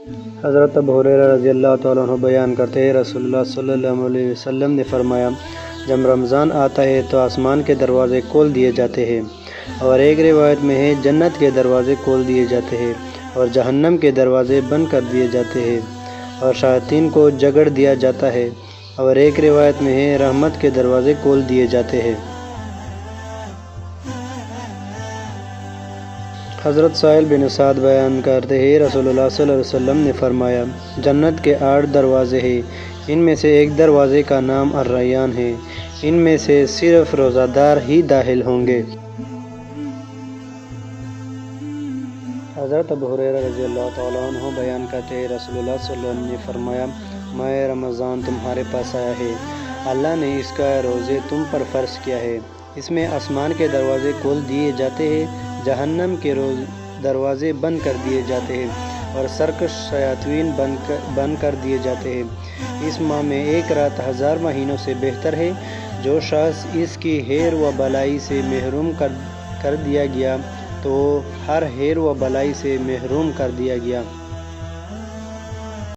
حضرت ابو ہریرہ رضی اللہ تعالیٰ عنہ بیان کرتے ہیں رسول اللہ صلی اللہ علیہ وسلم نے فرمایا، جب رمضان آتا ہے تو آسمان کے دروازے کھول دیے جاتے ہیں، اور ایک روایت میں ہے جنت کے دروازے کھول دیے جاتے ہیں اور جہنم کے دروازے بند کر دیے جاتے ہیں، اور شیاطین کو جگڑ دیا جاتا ہے، اور ایک روایت میں ہے رحمت کے دروازے کھول دیے جاتے ہیں۔ حضرت سہیل بن سعد بیان کرتے ہیں رسول اللہ صلی اللہ علیہ وسلم نے فرمایا، جنت کے 8 دروازے ہیں، ان میں سے ایک دروازے کا نام الریان ہے، ان میں سے صرف روزہ دار ہی داخل ہوں گے۔ حضرت ابو ہریرہ رضی اللہ تعالیٰ عنہ بیان کرتے ہیں رسول اللہ صلی اللہ علیہ وسلم نے فرمایا، ماہ رمضان تمہارے پاس آیا ہے، اللہ نے اس کا روزے تم پر فرض کیا ہے، اس میں آسمان کے دروازے کھول دیے جاتے ہیں، جہنم کے دروازے بند کر دیے جاتے ہیں، اور سرکش شیاطین بند کر دیے جاتے ہیں۔ اس ماہ میں ایک رات 1000 مہینوں سے بہتر ہے۔ جو شخص اس کی خیر و بلائی سے محروم کر دیا گیا تو ہر خیر و بلائی سے محروم کر دیا گیا۔